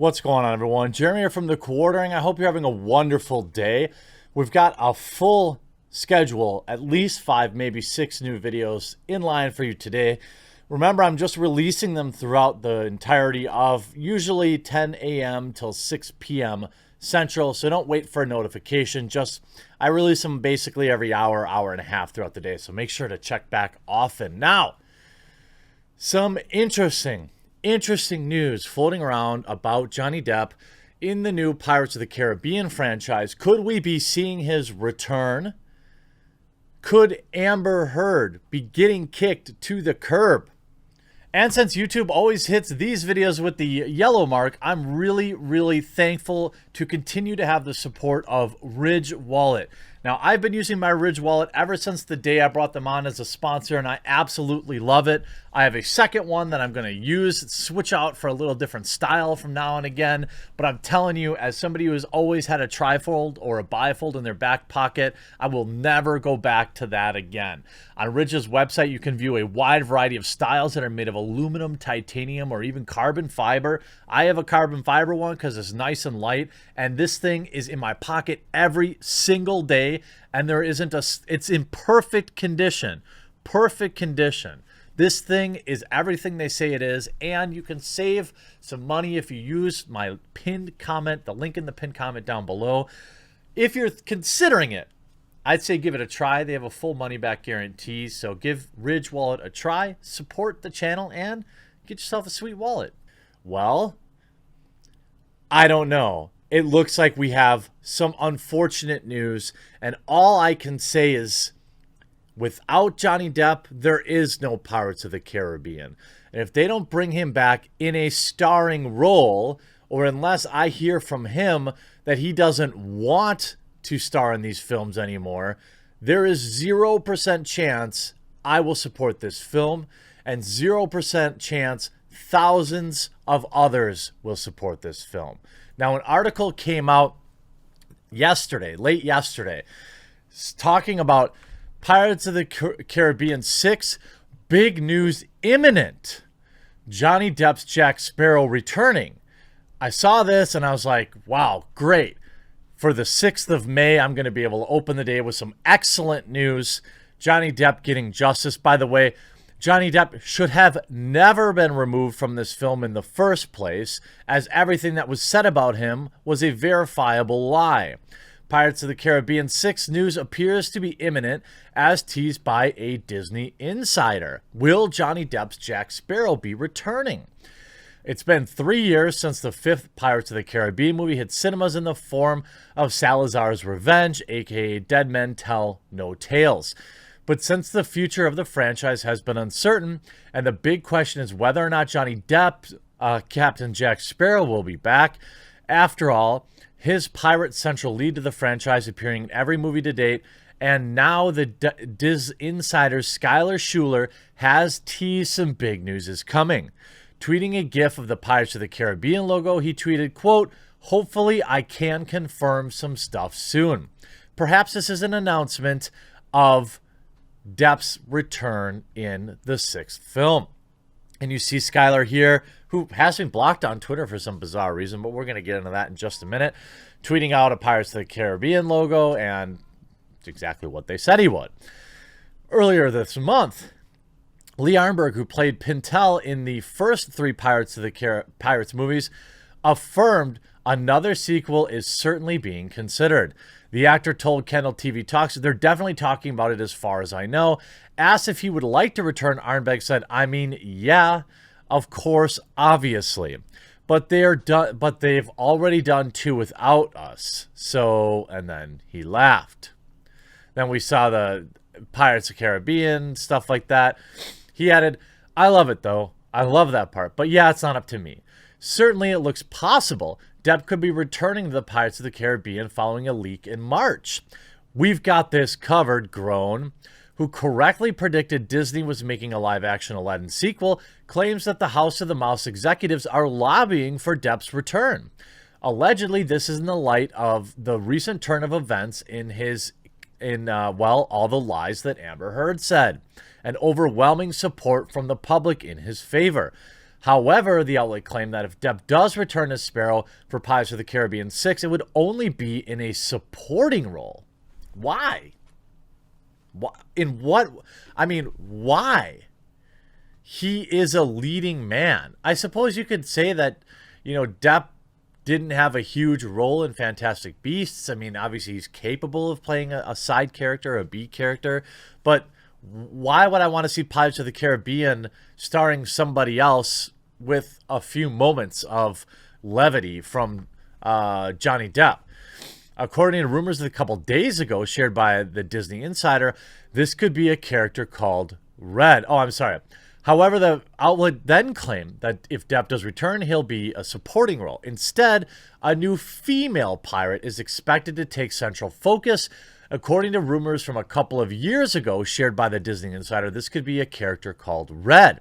What's going on, everyone? Jeremy here from The Quartering. I hope you're having a wonderful day. We've got a full schedule, at least 5, maybe 6 new videos in line for you today. Remember, I'm just releasing them throughout the entirety of usually 10 a.m. till 6 p.m. Central, so don't wait for a notification. I release them basically every hour and a half throughout the day, so make sure to check back often. Now, some interesting news floating around about Johnny Depp in the new Pirates of the Caribbean franchise. Could we be seeing his return? Could Amber Heard be getting kicked to the curb? And since YouTube always hits these videos with the yellow mark, I'm really thankful to continue to have the support of Ridge Wallet. Now, I've been using my Ridge Wallet ever since the day I brought them on as a sponsor, and I absolutely love it. I have a second one that I'm going to use, switch out for a little different style from now and again. But I'm telling you, as somebody who has always had a trifold or a bifold in their back pocket, I will never go back to that again. On Ridge's website, you can view a wide variety of styles that are made of aluminum, titanium, or even carbon fiber. I have a carbon fiber one because it's nice and light, and this thing is in my pocket every single day, and it's in perfect condition. Perfect condition. This thing is everything they say it is, and you can save some money if you use my pinned comment, the link in the pinned comment down below. If you're considering it, I'd say give it a try. They have a full money-back guarantee, so give Ridge Wallet a try, support the channel, and get yourself a sweet wallet. Well, I don't know. It looks like we have some unfortunate news, and all I can say is without Johnny Depp, there is no Pirates of the Caribbean. And if they don't bring him back in a starring role, or unless I hear from him that he doesn't want to star in these films anymore, there is 0% chance I will support this film, and 0% chance thousands of others will support this film. Now, an article came out yesterday, late yesterday, talking about Pirates of the Caribbean 6, big news imminent. Johnny Depp's Jack Sparrow returning. I saw this and I was like, wow, great. For the 6th of May, I'm going to be able to open the day with some excellent news. Johnny Depp getting justice. By the way, Johnny Depp should have never been removed from this film in the first place, as everything that was said about him was a verifiable lie. Pirates of the Caribbean 6 news appears to be imminent, as teased by a Disney insider. Will Johnny Depp's Jack Sparrow be returning? It's been 3 years since the 5th Pirates of the Caribbean movie hit cinemas in the form of Salazar's Revenge, aka Dead Men Tell No Tales. But since the future of the franchise has been uncertain, and the big question is whether or not Johnny Depp, Captain Jack Sparrow, will be back. After all, his pirate central lead to the franchise appearing in every movie to date, and now the Diz insider Skylar Schuler has teased some big news is coming. Tweeting a gif of the Pirates of the Caribbean logo, he tweeted, quote, "Hopefully I can confirm some stuff soon. Perhaps this is an announcement of Depp's return in the 6th film." And you see Skylar here, who has been blocked on Twitter for some bizarre reason, but we're going to get into that in just a minute, tweeting out a Pirates of the Caribbean logo, and it's exactly what they said he would. Earlier this month, Lee Arnberg, who played Pintel in the first 3 Pirates movies, affirmed another sequel is certainly being considered. The actor told Kendall TV Talks, "They're definitely talking about it as far as I know." Asked if he would like to return, Arnberg said, "I mean, yeah, of course, obviously. But they've already done 2 without us. So," and then he laughed. Then we saw the Pirates of the Caribbean, stuff like that. He added, "I love it though. I love that part. But yeah, it's not up to me. Certainly it looks possible Depp could be returning to the Pirates of the Caribbean following a leak in March. We've got this covered," Groan, who correctly predicted Disney was making a live-action Aladdin sequel, claims that the House of the Mouse executives are lobbying for Depp's return. Allegedly, this is in the light of the recent turn of events all the lies that Amber Heard said, and overwhelming support from the public in his favor. However, the outlet claimed that if Depp does return as Sparrow for Pirates of the Caribbean 6, it would only be in a supporting role. Why? In what? I mean, why? He is a leading man. I suppose you could say that, Depp didn't have a huge role in Fantastic Beasts. I mean, obviously he's capable of playing a side character, a B character, but why would I want to see Pirates of the Caribbean starring somebody else with a few moments of levity from Johnny Depp? According to rumors a couple days ago shared by the Disney Insider, this could be a character called Red. Oh, I'm sorry. However, the outlet then claimed that if Depp does return, he'll be a supporting role. Instead, a new female pirate is expected to take central focus. According to rumors from a couple of years ago shared by the Disney Insider, this could be a character called Red.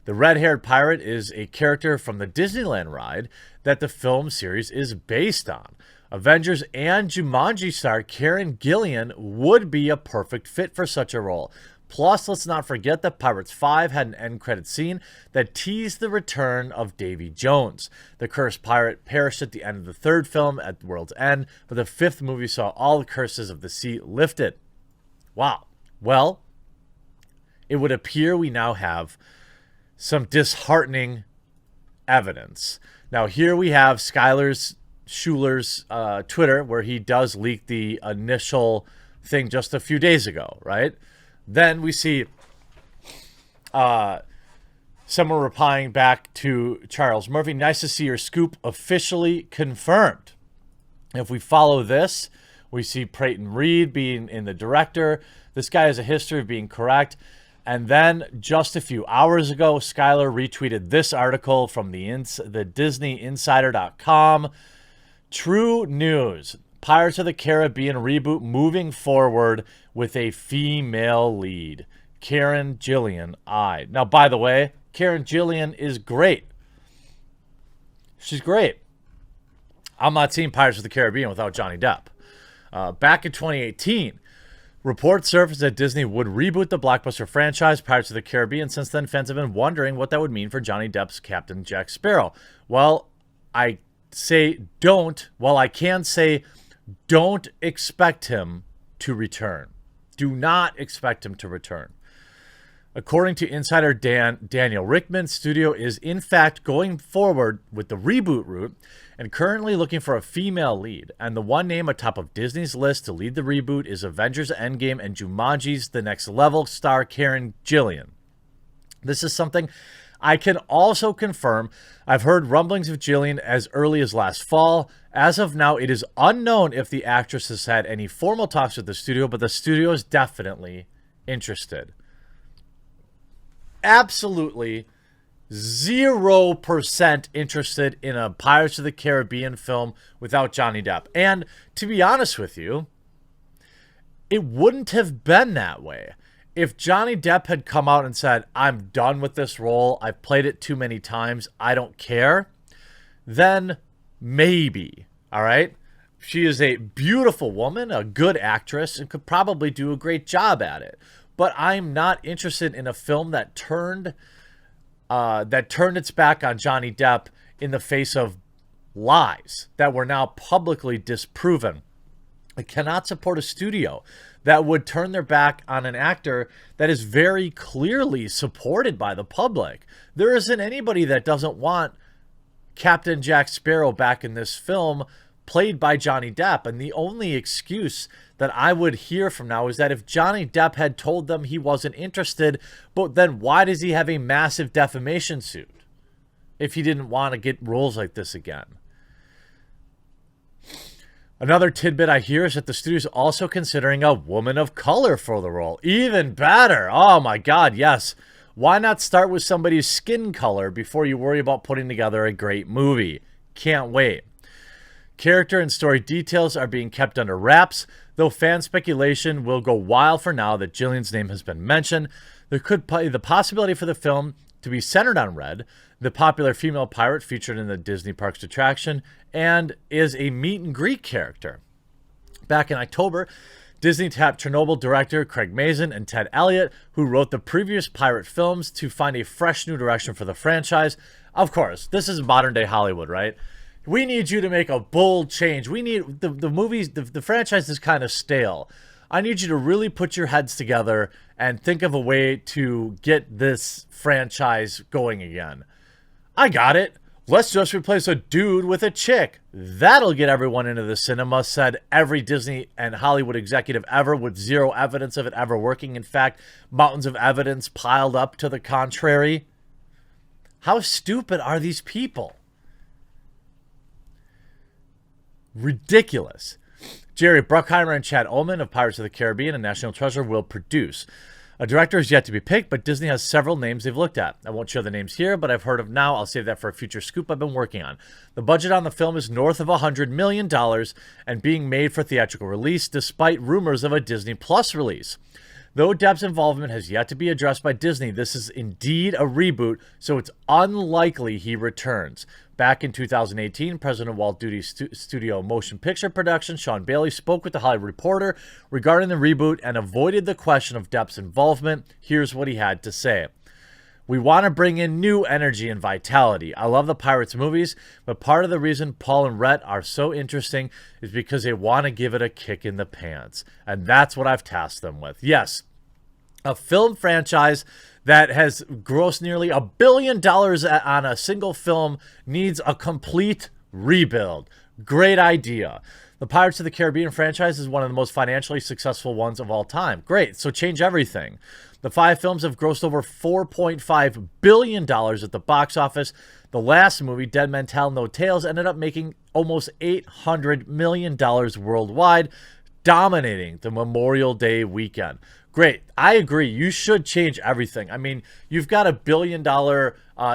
The red-haired pirate is a character from the Disneyland ride that the film series is based on. Avengers and Jumanji star Karen Gillan would be a perfect fit for such a role. Plus, let's not forget that Pirates 5 had an end credit scene that teased the return of Davy Jones. The cursed pirate perished at the end of the third film at the world's end, but the fifth movie saw all the curses of the sea lifted. Wow. Well, it would appear we now have some disheartening evidence. Now, here we have Schuler's Twitter, where he does leak the initial thing just a few days ago, right? Then we see someone replying back to Charles Murphy. Nice to see your scoop officially confirmed. If we follow this, we see Peyton Reed being in the director. This guy has a history of being correct. And then just a few hours ago, Skylar retweeted this article from the DisneyInsider.com. True news. Pirates of the Caribbean reboot moving forward with a female lead. Karen Gillan. Now, by the way, Karen Gillan is great. She's great. I'm not seeing Pirates of the Caribbean without Johnny Depp. Back in 2018, reports surfaced that Disney would reboot the blockbuster franchise Pirates of the Caribbean. Since then, fans have been wondering what that would mean for Johnny Depp's Captain Jack Sparrow. Well, I can say don't expect him to return. Do not expect him to return. According to insider Daniel Rickman, studio is in fact going forward with the reboot route and currently looking for a female lead. And the one name atop of Disney's list to lead the reboot is Avengers Endgame and Jumanji's The Next Level star Karen Gillan. This is something I can also confirm. I've heard rumblings of Gillian as early as last fall. As of now, it is unknown if the actress has had any formal talks with the studio, but the studio is definitely interested. Absolutely 0% interested in a Pirates of the Caribbean film without Johnny Depp. And to be honest with you, it wouldn't have been that way. If Johnny Depp had come out and said, I'm done with this role, I've played it too many times, I don't care, then maybe, all right? She is a beautiful woman, a good actress, and could probably do a great job at it. But I'm not interested in a film that turned its back on Johnny Depp in the face of lies that were now publicly disproven. I cannot support a studio that would turn their back on an actor that is very clearly supported by the public. There isn't anybody that doesn't want Captain Jack Sparrow back in this film played by Johnny Depp. And the only excuse that I would hear from now is that if Johnny Depp had told them he wasn't interested, but then why does he have a massive defamation suit if he didn't want to get roles like this again? Another tidbit I hear is that the studio is also considering a woman of color for the role. Even better. Oh my God, yes. Why not start with somebody's skin color before you worry about putting together a great movie? Can't wait. Character and story details are being kept under wraps, though fan speculation will go wild for now that Gillian's name has been mentioned. There could be the possibility for the film to be centered on Red, the popular female pirate featured in the Disney Parks attraction, and is a meet and greet character. Back in October, Disney tapped Chernobyl director Craig Mazin and Ted Elliott, who wrote the previous pirate films, to find a fresh new direction for the franchise. Of course, this is modern day Hollywood, right? We need you to make a bold change. We need the movies, the franchise is kind of stale. I need you to really put your heads together and think of a way to get this franchise going again. I got it. Let's just replace a dude with a chick. That'll get everyone into the cinema, said every Disney and Hollywood executive ever, with zero evidence of it ever working. In fact, mountains of evidence piled up to the contrary. How stupid are these people? Ridiculous. Jerry Bruckheimer and Chad Oman of Pirates of the Caribbean and National Treasure will produce. A director is yet to be picked, but Disney has several names they've looked at. I won't share the names here, but I've heard of now. I'll save that for a future scoop I've been working on. The budget on the film is north of $100 million and being made for theatrical release, despite rumors of a Disney Plus release. Though Depp's involvement has yet to be addressed by Disney, this is indeed a reboot, so it's unlikely he returns. Back in 2018, president of Walt Disney Studio Motion Picture Production, Sean Bailey, spoke with The Hollywood Reporter regarding the reboot and avoided the question of Depp's involvement. Here's what he had to say. We want to bring in new energy and vitality. I love the Pirates movies, but part of the reason Paul and Rhett are so interesting is because they want to give it a kick in the pants. And that's what I've tasked them with. Yes, a film franchise that has grossed nearly $1 billion on a single film needs a complete rebuild. Great idea. The Pirates of the Caribbean franchise is one of the most financially successful ones of all time. Great, so change everything. The 5 films have grossed over $4.5 billion at the box office. The last movie, Dead Men Tell No Tales, ended up making almost $800 million worldwide, dominating the Memorial Day weekend. Great. I agree. You should change everything. I mean, you've got $1 billion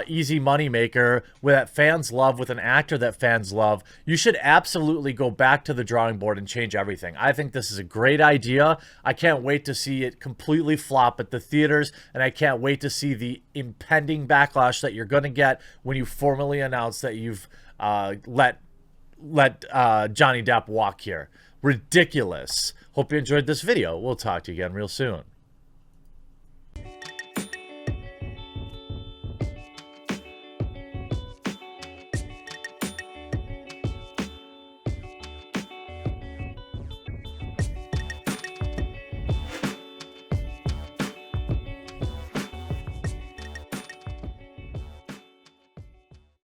easy money maker that fans love with an actor that fans love. You should absolutely go back to the drawing board and change everything. I think this is a great idea. I can't wait to see it completely flop at the theaters, and I can't wait to see the impending backlash that you're going to get when you formally announce that you've let Johnny Depp walk here. Ridiculous. Hope you enjoyed this video. We'll talk to you again real soon.